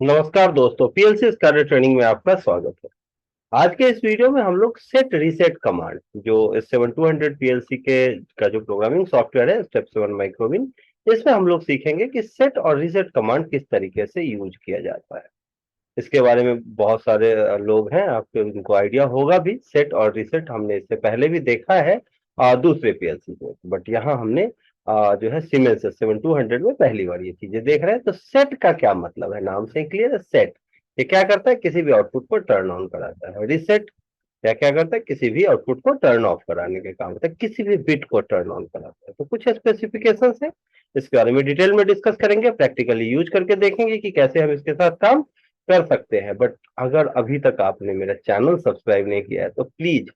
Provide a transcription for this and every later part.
नमस्कार दोस्तों, PLC starrer training में आपका स्वागत है। आज के इस वीडियो में हम लोग सेट रीसेट कमांड जो S7200 पीएलसी के का जो प्रोग्रामिंग सॉफ्टवेयर है स्टेप 7 माइक्रोबिन, इसमें हम लोग सीखेंगे कि सेट और रीसेट कमांड किस तरीके से यूज किया जाता है। इसके बारे में बहुत सारे लोग हैं, आपको उनको आइडिया होगा भी। सेट और रीसेट हमने इससे पहले भी देखा है दूसरे पीएलसी में, बट यहाँ हमने जो है सीमेंस 7200 में पहली बार ये चीजें देख रहे हैं। तो सेट का क्या मतलब है, नाम से क्लियर है। सेट ये क्या करता है, किसी भी आउटपुट को टर्न ऑन कराता है। रिसेट क्या क्या करता है, किसी भी आउटपुट को टर्न ऑफ कराने के काम होता है, किसी भी बिट को टर्न ऑन कराता है। तो कुछ स्पेसिफिकेशंस है, इसके बारे में डिटेल में डिस्कस करेंगे, प्रैक्टिकली यूज करके देखेंगे कि कैसे हम इसके साथ काम कर सकते हैं। बट अगर अभी तक आपने मेरा चैनल सब्सक्राइब नहीं किया है तो प्लीज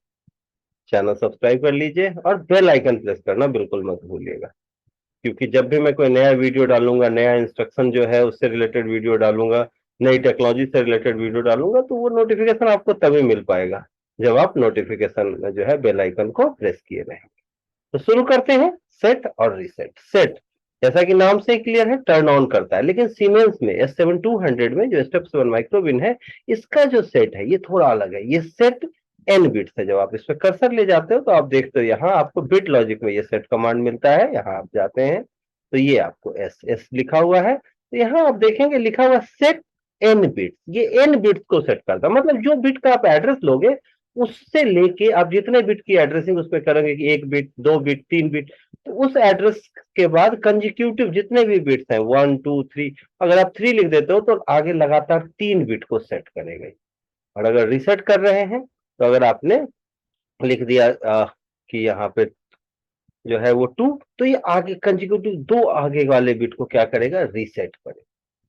चैनल सब्सक्राइब कर लीजिए और बेल आइकन प्रेस करना बिल्कुल मत भूलिएगा, क्योंकि जब भी मैं कोई नया वीडियो डालूंगा, नया इंस्ट्रक्शन जो है उससे रिलेटेड वीडियो डालूंगा, नई टेक्नोलॉजी से रिलेटेड वीडियो डालूंगा, तो वो नोटिफिकेशन आपको तभी मिल पाएगा जब आप नोटिफिकेशन जो है बेल आइकन को प्रेस किए रहेंगे। तो शुरू करते हैं। सेट और रीसेट। सेट जैसा कि नाम से क्लियर है, टर्न ऑन करता है, लेकिन सीमेंस में S7200 में जो स्टेप 7 माइक्रोबिन है, इसका जो सेट है ये थोड़ा अलग है। ये सेट एन बिट्स है। जब आप इस पर कर्सर ले जाते हो तो आप देखते हो यहाँ आपको बिट लॉजिक में ये सेट कमांड मिलता है। यहाँ आप जाते हैं तो ये आपको एस एस लिखा हुआ है, तो यहाँ आप देखेंगे लिखा हुआ सेट एन बिट्स। ये एन बिट्स को सेट करता है, मतलब जो बिट का आप एड्रेस लोगे उससे लेके आप जितने बिट की एड्रेसिंग उसमें करेंगे कि 1 बिट, 2 बिट, 3 बिट, तो उस एड्रेस के बाद कंजिक्यूटिव जितने भी बिट्स हैं 1 2 3, अगर आप 3 लिख देते हो तो आगे लगातार 3 बिट को सेट करेगा। और अगर रीसेट कर रहे हैं तो अगर आपने लिख दिया कि यहाँ पे जो है वो 2, तो ये आगे कंजिक्यूटिव दो आगे वाले बिट को क्या करेगा, रीसेट करेगा।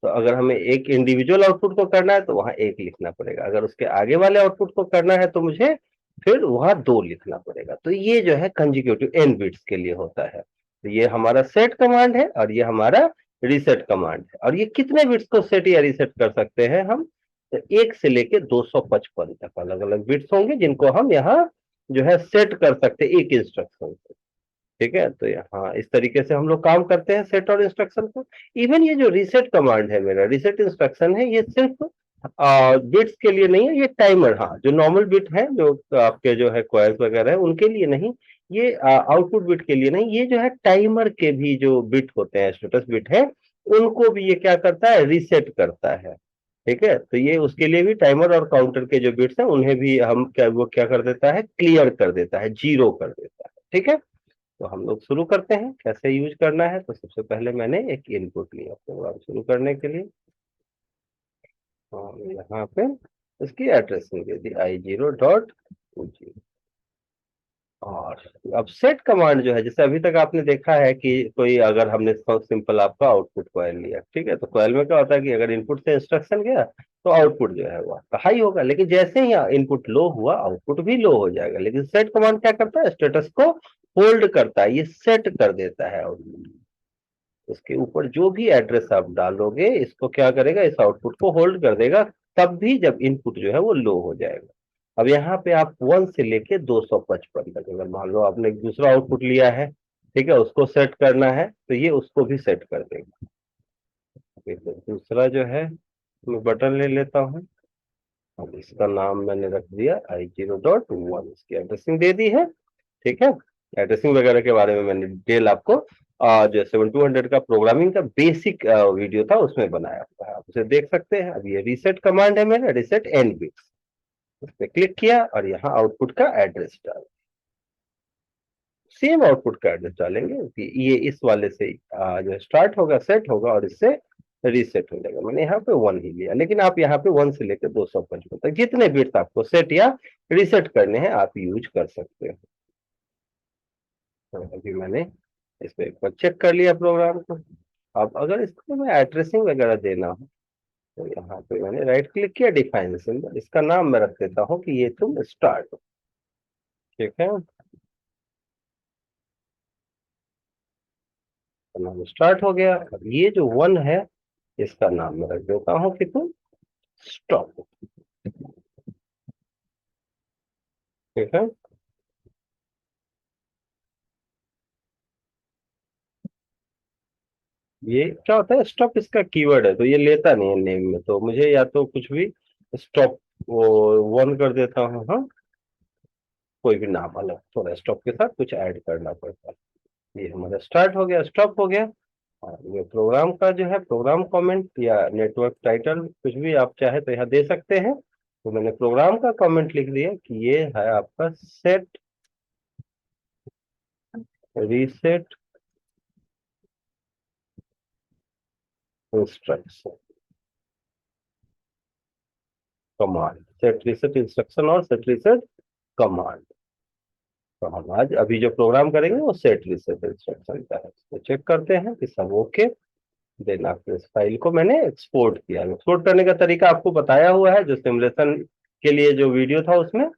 तो अगर हमें एक इंडिविजुअल आउटपुट को करना है तो वहां एक लिखना पड़ेगा, अगर उसके आगे वाले आउटपुट को करना है तो मुझे फिर वहां दो लिखना पड़ेगा। तो ये जो है कंजिक्यूटिव एन बिट्स के लिए होता है। तो ये हमारा सेट कमांड है और ये हमारा रीसेट कमांड है। और ये कितने बिट्स को सेट या रीसेट कर सकते हैं हम, तो 1 से लेके 255 तक अलग अलग बिट्स होंगे जिनको हम यहाँ जो है सेट कर सकते हैं एक इंस्ट्रक्शन से। ठीक है, तो यहाँ इस तरीके से हम लोग काम करते हैं सेट और इंस्ट्रक्शन को। इवन ये जो रीसेट कमांड है, मेरा रीसेट इंस्ट्रक्शन है, ये सिर्फ बिट्स के लिए नहीं है, ये टाइमर, हाँ जो नॉर्मल बिट है जो आपके जो है कॉइल्स वगैरह है उनके लिए नहीं, ये आउटपुट बिट के लिए नहीं, ये जो है टाइमर के भी जो बिट होते हैं, स्टेटस बिट है, उनको भी ये क्या करता है, रीसेट करता है। ठीक है, तो ये उसके लिए भी टाइमर और काउंटर के जो बिट्स हैं उन्हें भी हम क्या, वो क्या कर देता है, क्लियर कर देता है, जीरो कर देता है। ठीक है, तो हम लोग शुरू करते हैं कैसे यूज करना है। तो सबसे पहले मैंने एक इनपुट लिया प्रोग्राम शुरू करने के लिए, और यहाँ पे इसकी एड्रेसिंग दे दी I0.20। और अब सेट कमांड जो है, जैसे अभी तक आपने देखा है कि कोई अगर हमने सिंपल आपका आउटपुट कॉइल लिया, ठीक है, तो कॉइल में क्या होता है कि अगर इनपुट से इंस्ट्रक्शन गया तो आउटपुट जो है वो आपका हाई होगा, लेकिन जैसे ही इनपुट लो हुआ आउटपुट भी लो हो जाएगा। लेकिन सेट कमांड क्या करता है, स्टेटस को होल्ड करता है, ये सेट कर देता है आउटपुट। इसके ऊपर जो भी एड्रेस आप डालोगे इसको क्या करेगा, इस आउटपुट को होल्ड कर देगा, तब भी जब इनपुट जो है वो लो हो जाएगा। अब यहाँ पे आप 1 से लेके 255 तक, अगर मान लो आपने एक दूसरा आउटपुट लिया है, ठीक है, उसको सेट करना है तो ये उसको भी सेट कर देगा। तो दूसरा जो है मैं बटन ले लेता हूँ। अब इसका नाम मैंने रख दिया I0.1, इसकी एड्रेसिंग दे दी है। ठीक है, एड्रेसिंग वगैरह के बारे में मैंने डिटेल आपको जो 7200 का प्रोग्रामिंग का बेसिक वीडियो था उसमें बनाया हुआ है, आप उसे देख सकते हैं। अब ये रीसेट कमांड है मेरा, रीसेट एन बिट्स, उस पर क्लिक किया और यहाँ आउटपुट का एड्रेस डाल, सेम आउटपुट का एड्रेस डालेंगे कि ये इस वाले से जो स्टार्ट होगा, सेट होगा और इससे रीसेट हो जाएगा। मैंने यहाँ पे 1 ही लिया, लेकिन आप यहाँ पे 1 से लेकर 255 तक जितने बिट्स आपको सेट या रीसेट करने हैं आप यूज कर सकते हो। तो अभी मैंने इस पे एक बार चेक कर लिया प्रोग्राम को। अब अगर इसको मैं एड्रेसिंग वगैरह देना हो तो यहाँ पे मैंने राइट क्लिक किया, डिफाइन सिंबल, इसका नाम मैं रख देता हूँ कि ये तुम स्टार्ट हो। ठीक है, तो नाम स्टार्ट हो गया। अब ये जो 1 है इसका नाम मैं रख देता हूँ कि तुम स्टॉप। ठीक है, ये क्या होता है, स्टॉप इसका कीवर्ड है तो ये लेता नहीं है नेम में, तो मुझे या तो कुछ भी स्टॉप वो वन कर देता हूँ, हाँ, कोई भी नाम अलग थोड़ा स्टॉप के साथ कुछ ऐड करना पड़ता है। ये हमारा स्टार्ट हो गया, स्टॉप हो गया। और ये प्रोग्राम का जो है प्रोग्राम कमेंट या नेटवर्क टाइटल कुछ भी आप चाहे तो यहाँ दे सकते हैं। तो मैंने प्रोग्राम का कमेंट लिख दिया कि ये है आपका set reset instruction command, set reset instruction और सेट रीसेट कमांड। तो हम आज अभी जो प्रोग्राम करेंगे वो सेट रीसेट इंस्ट्रक्शन का है, तो चेक करते हैं कि सब ओके। देन आपको इस फाइल को मैंने एक्सपोर्ट किया, एक्सपोर्ट करने का तरीका आपको बताया हुआ है जो सिमुलेशन के लिए जो वीडियो था उसमें,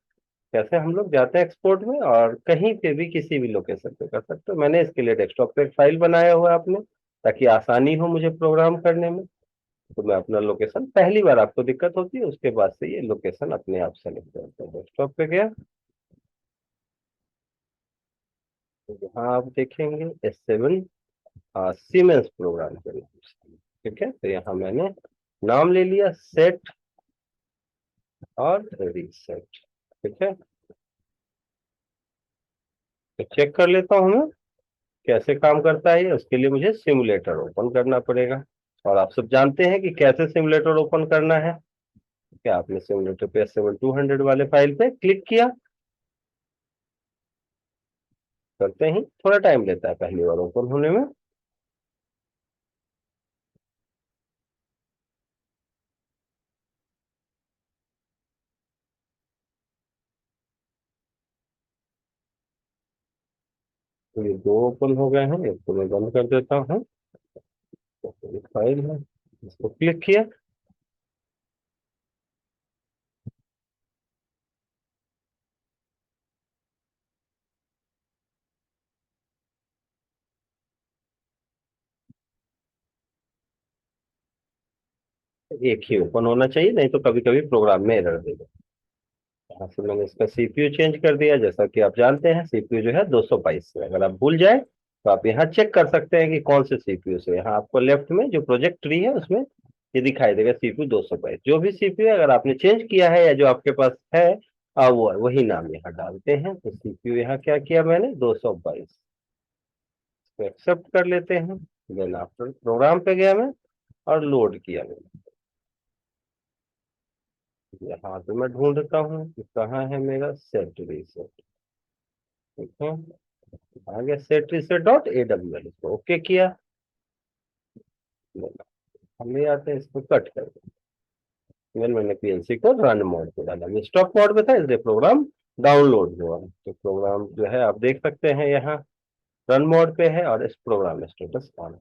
कैसे हम लोग जाते हैं एक्सपोर्ट में और कहीं पे भी किसी भी लोकेशन पे कर सकते हो। मैंने इसके लिए डेस्कटॉप पे एक फाइल बनाया हुआ है अपने, ताकि आसानी हो मुझे प्रोग्राम करने में। तो मैं अपना लोकेशन, पहली बार आपको दिक्कत होती है उसके बाद से ये लोकेशन अपने आप सेलेक्ट करता है। डेस्कटॉप पे गया तो यहाँ आप देखेंगे S7 सीमेंस प्रोग्राम के नाम से, ठीक है। तो यहाँ मैंने नाम ले लिया सेट और रीसेट, ठीक है। तो चेक कर लेता हूँ मैं कैसे काम करता है ये। उसके लिए मुझे सिमुलेटर ओपन करना पड़ेगा, और आप सब जानते हैं कि कैसे सिमुलेटर ओपन करना है। क्या आपने सिमुलेटर पे S7-200 वाले फाइल पे क्लिक किया, करते ही थोड़ा टाइम लेता है पहली बार ओपन होने में। तो ये दो ओपन हो गए हैं, इसको मैं बंद कर देता हूँ। तो ये फाइल है, इसको क्लिक किया, एक ही ओपन होना चाहिए, नहीं तो कभी कभी प्रोग्राम में एरर देगा। यहाँ से मैंने इसका सीपीयू चेंज कर दिया। जैसा कि आप जानते हैं सीपीयू जो है 222 से, अगर आप भूल जाए तो आप यहाँ चेक कर सकते हैं कि कौन से सीपीयू से। यहाँ आपको लेफ्ट में जो प्रोजेक्ट ट्री है उसमें ये दिखाई देगा सीपीयू 222। जो भी सीपीयू अगर आपने चेंज किया है या जो आपके पास है वो वही नाम यहाँ डालते हैं। तो सीपीयू यहाँ क्या किया मैंने, 222 को एक्सेप्ट कर लेते हैं। देन आफ्टर प्रोग्राम पे गया मैं और लोड किया मैंने। यहाँ पे मैं ढूंढता हूँ कि कहाँ है मेरा सेट रीसेट, ठीक है। आ गया सेट रीसेट डॉट AWL, इसको ओके किया। हम ले आते हैं, इसको कट कर दें। मैंने पीएलसी को रन मोड पे डाला, ये स्टॉप मोड पे था इसलिए प्रोग्राम डाउनलोड हुआ। तो प्रोग्राम जो है आप देख सकते हैं यहाँ रन मोड पे है और इस प्रोग्राम स्टेटस ऑन।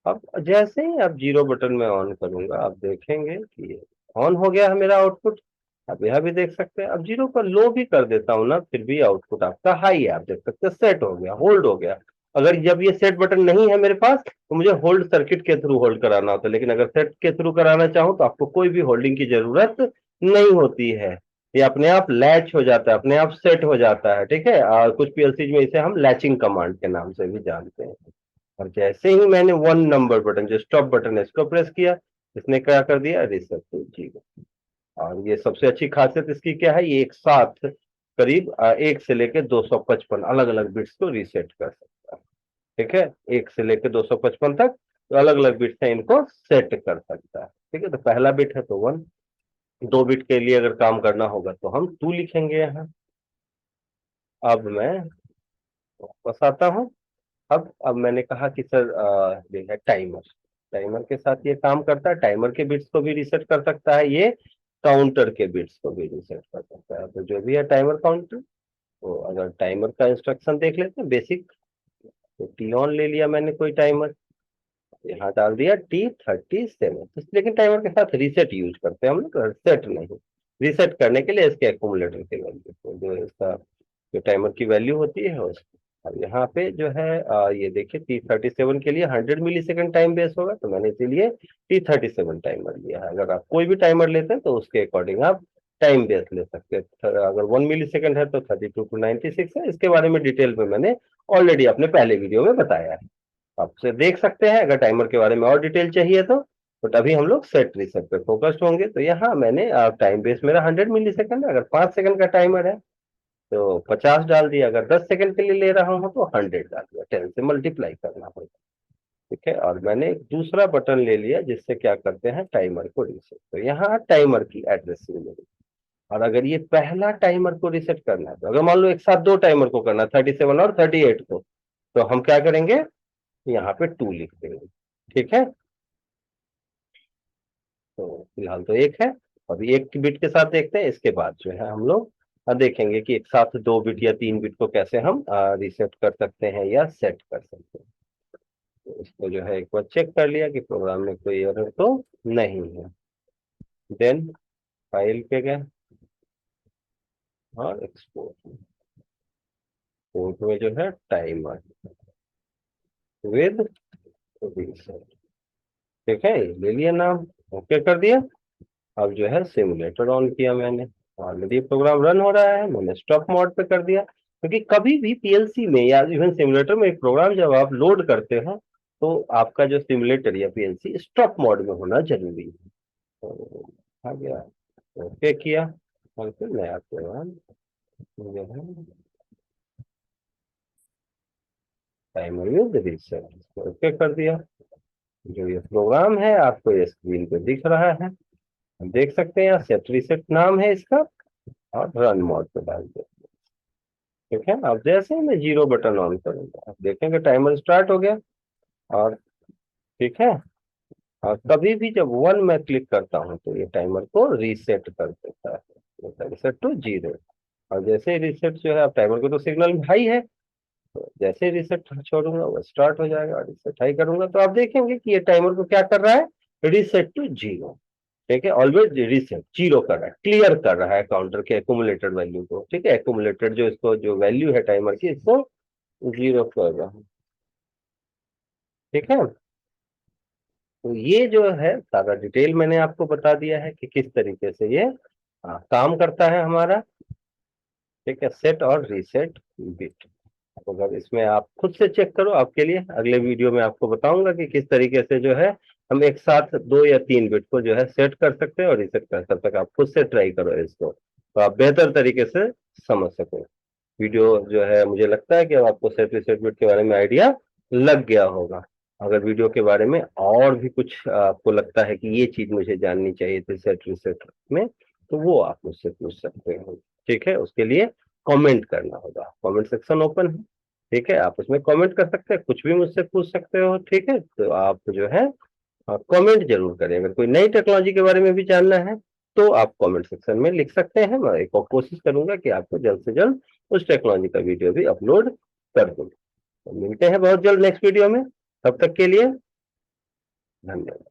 अब जैसे ही आप जीरो बटन में ऑन करूंगा आप देखेंगे कि ऑन हो गया है मेरा आउटपुट। आप यह भी देख सकते हैं। अब जीरो पर लो भी कर देता हूं ना, फिर भी आउटपुट आपका हाई है। आप देख सकते हैं सेट हो गया, होल्ड हो गया। अगर जब ये सेट बटन नहीं है मेरे पास तो मुझे होल्ड सर्किट के थ्रू होल्ड कराना होता है, लेकिन अगर सेट के थ्रू कराना चाहूँ तो आपको कोई भी होल्डिंग की जरूरत नहीं होती है। ये अपने आप लैच हो जाता है, अपने आप सेट हो जाता है, ठीक है। और कुछ पीएलसी में इसे हम लैचिंग कमांड के नाम से भी जानते हैं। और जैसे ही मैंने वन नंबर बटन जो स्टॉप बटन है इसको प्रेस किया, इसने क्या कर दिया, रीसेट टू जीरो। और ये सबसे अच्छी खासियत इसकी क्या है, ये एक साथ करीब 1 से लेकर 255 अलग अलग बिट्स को रीसेट कर सकता है, ठीक है। 1 से लेकर 255 तक तो अलग अलग बिट्स है, इनको सेट कर सकता है, ठीक है। तो पहला बिट है तो 1, 2 बिट के लिए अगर काम करना होगा तो हम 2 लिखेंगे यहाँ। अब मैं वापस आता हूँ। अब मैंने कहा कि सर ये है टाइमर, टाइमर के साथ ये काम करता है। टाइमर के बिट्स को भी रीसेट कर सकता है, ये काउंटर के बिट्स को भी रीसेट कर सकता है। तो जो भी है टाइमर काउंटर, तो अगर टाइमर का इंस्ट्रक्शन देख लेते हैं बेसिक। तो टी ऑन ले लिया मैंने कोई टाइमर, यहाँ डाल दिया T37। लेकिन टाइमर के साथ रीसेट यूज करते हैं हम लोग, सेट नहीं। रीसेट करने के लिए इसके एक्यूमुलेटर की वैल्यू को, जो इसका जो टाइमर की वैल्यू होती है उसको। अब यहाँ पे जो है ये देखिए T37 के लिए 100 मिली सेकेंड टाइम बेस होगा, तो मैंने इसीलिए T37 टाइमर लिया है। अगर आप कोई भी टाइमर लेते हैं तो उसके अकॉर्डिंग आप टाइम बेस ले सकते हैं। अगर 1 मिली सेकेंड है तो 32 to 96 है। इसके बारे में डिटेल में मैंने ऑलरेडी अपने पहले वीडियो में बताया है। आपसे देख सकते हैं अगर टाइमर के बारे में और डिटेल चाहिए तो। बट अभी हम लोग सेट रीसेट पे फोकस्ड होंगे। तो यहाँ मैंने टाइम बेस मेरा 100 मिली सेकेंड है। अगर 5 सेकंड का टाइमर है तो 50 डाल दिया। अगर 10 सेकंड के लिए ले रहा हूँ तो 100 डाल दिया। 10 से मल्टीप्लाई करना होगा। ठीक है, और मैंने एक दूसरा बटन ले लिया जिससे क्या करते हैं टाइमर को रीसेट। तो यहाँ टाइमर की एड्रेसिंग मिली। और अगर ये पहला टाइमर को रीसेट करना है तो अगर मान लो एक साथ दो टाइमर को करना है 37 और 38 को, तो हम क्या करेंगे यहाँ पे 2 लिख देंगे। ठीक है, तो फिलहाल तो एक है। अभी एक बिट के साथ देखते हैं, इसके बाद जो है हम लोग देखेंगे कि एक साथ 2 बिट या 3 बिट को कैसे हम रीसेट कर सकते हैं या सेट कर सकते हैं। तो इसको जो है एक बार चेक कर लिया कि प्रोग्राम में कोई एरर तो नहीं है। देन फाइल पे गए और एक्सपोर्ट, पोर्ट में जो है टाइमर विद रीसेट। ठीक है, ले लिया नाम, ओके कर दिया। अब जो है सिमुलेटर ऑन किया मैंने। ऑलरेडी प्रोग्राम रन हो रहा है, मैंने स्टॉप मोड पे कर दिया। क्योंकि कभी भी पीएलसी में या इवन सिमुलेटर में एक प्रोग्राम जब आप लोड करते हो तो आपका जो सिमुलेटर या पीएलसी स्टॉप मोड में होना जरूरी है। तो आ गया, ओके किया और फिर नया प्रोग्राम जो है टाइमर यूज रीसेट ओके कर दिया। जो ये प्रोग्राम है आपको ये स्क्रीन पे दिख रहा है, हम देख सकते हैं यहाँ सेट रीसेट नाम है इसका। और रन मोड पे डाल दिया। ठीक है, अब जैसे ही मैं 0 बटन ऑन करूंगा आप देखेंगे टाइमर स्टार्ट हो गया। और ठीक है, और कभी भी जब 1 मैं क्लिक करता हूं तो ये टाइमर को रीसेट कर देता है, रीसेट टू 0। और जैसे ही रीसेट जो है, अब टाइमर को तो सिग्नल हाई है, तो जैसे ही रीसेट छोड़ूंगा वो स्टार्ट हो जाएगा। और रीसेट हाई करूंगा तो आप देखेंगे कि ये टाइमर को क्या कर रहा है, रीसेट टू 0। ठीक है, ऑलवेज रीसेट 0 कर रहा है, क्लियर कर रहा है काउंटर के एक्यूमुलेटेड वैल्यू को। ठीक है, एक्यूमुलेटेड जो इसको जो वैल्यू है टाइमर की, इसको 0 कर रहा है। ठीक है, तो ये जो है सारा डिटेल मैंने आपको बता दिया है कि किस तरीके से ये काम करता है हमारा। ठीक है, सेट और रीसेट बिट। अगर इसमें आप खुद से चेक करो, आपके लिए अगले वीडियो में आपको बताऊंगा कि किस तरीके से जो है हम एक साथ 2 या 3 बिट को जो है सेट कर सकते हैं और रीसेट कर सकते हैं। आप खुद से ट्राई करो इसको, तो आप बेहतर तरीके से समझ सको। वीडियो जो है मुझे लगता है कि अब आपको सेट रीसेट बिट के बारे में आइडिया लग गया होगा। अगर वीडियो के बारे में और भी कुछ आपको लगता है कि ये चीज मुझे जाननी चाहिए थी सेट रीसेट में, तो वो आप मुझसे पूछ सकते हो। ठीक है, उसके लिए कमेंट करना होगा, कमेंट सेक्शन ओपन है। ठीक है, आप उसमें कमेंट कर सकते हैं, कुछ भी मुझसे पूछ सकते हो। ठीक है, तो आप जो है कमेंट जरूर करें। अगर कोई नई टेक्नोलॉजी के बारे में भी जानना है तो आप कमेंट सेक्शन में लिख सकते हैं। मैं एक और कोशिश करूंगा कि आपको जल्द से जल्द उस टेक्नोलॉजी का वीडियो भी अपलोड कर दूं। तो मिलते हैं बहुत जल्द नेक्स्ट वीडियो में, तब तक के लिए धन्यवाद।